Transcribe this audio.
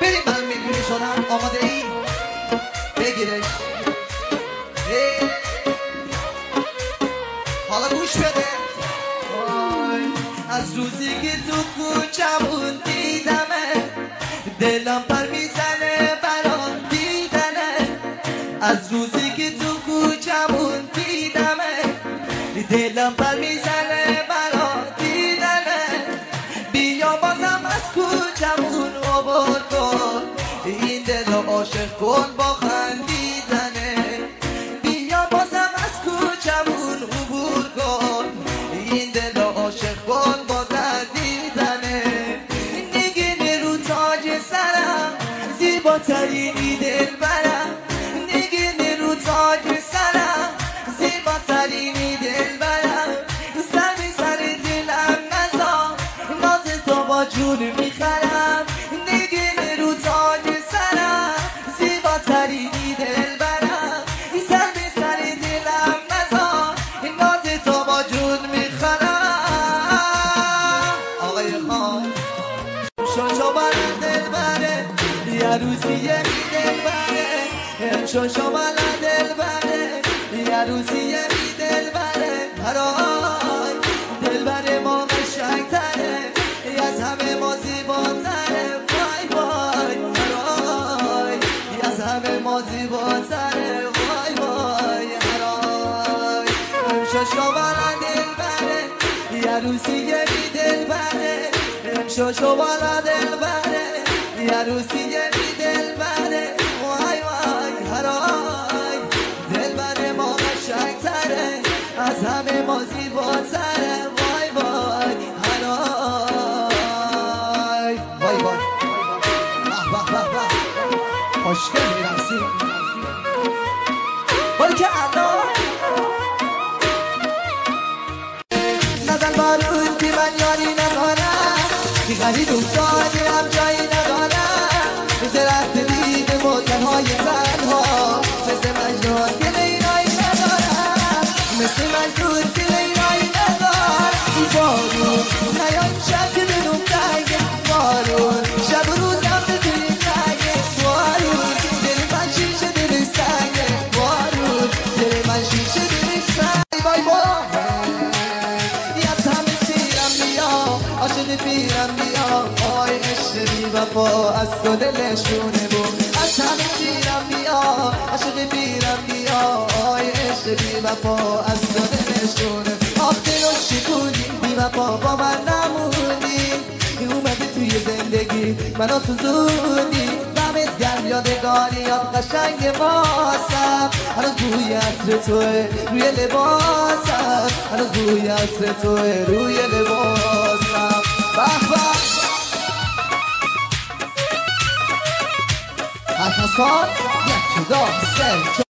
بریم من میشونم. آماده ای؟ بگیرش. حالا گوش بده. از روزی که تو کوچمون دیدمه دلم پر میزنه برام دیدنه. از روزی که تو کوچمون دیدمه دلم پر میزنه برام دیدنه. بیا بازم از کوچمون عبور کن این دل عاشق کن با خندیدنه. بیا بازم از کوچمون عبور کن این دل عاشق کن با خندیدنه. نگین رو تاج سرم زیباترینی دل برم. نگین رو تاج سرم زیباترینی دل برم. سر به سر دلم نزار ناز تو با جون میخرم. نگین رو تاج سرم زیباترینی دل برم. سر به سر دلم نزار ناز تو با جون میخرم. آقای خان شو بلند دل بره یه روزی یه دل بره. شو بلند دل بره یه روزی یه دل بره. هرای دل بره ما قشنگ تره از همه ما زیباتره. وای وای هرای از همه ما زیباتره. وای وای هرای شو بلند دل بره یه روزی یه دل بره. شو بلند دل بره یه روزی یه دل بره. وای وای هرای دل بره ما قشنگ تره از همه ما زیباتره. وای وای هرای وای وای به به به خوشگل میرمسی ولی که الان نزن بارون که من یاری ندارم. که غریب افتادی هم جایی ندارم. درخت دید موتنهای تنها مثل مجنون که لیلایی ندارم. مثل مجنون که لیلایی ندارم. بارون نیان شب که دلم تنگه. بارون شب و روزم به توی تنگه. بارون دل من شیشه دل سنگه. بارون دل من شیشه دل سنگه. بای بای یز همه سیرم بیا عاشق پیرم بیا. آی عشق بی وفا از تو دلشونه بود. از همه سیرم بیا عاشق پیرم بیا. آی عشق بی وفا از تو دلشونه. آخ دلو شکونی بی وفا با من نمونی. اومدی توی زندگی منو سوزونی. دمت گرم یادگاریات قشنگ واسم. هنوز بوی عطر توه روی لباسم. هنوز بوی عطر توه روی لباسم. به به هر کس کار یک دو سه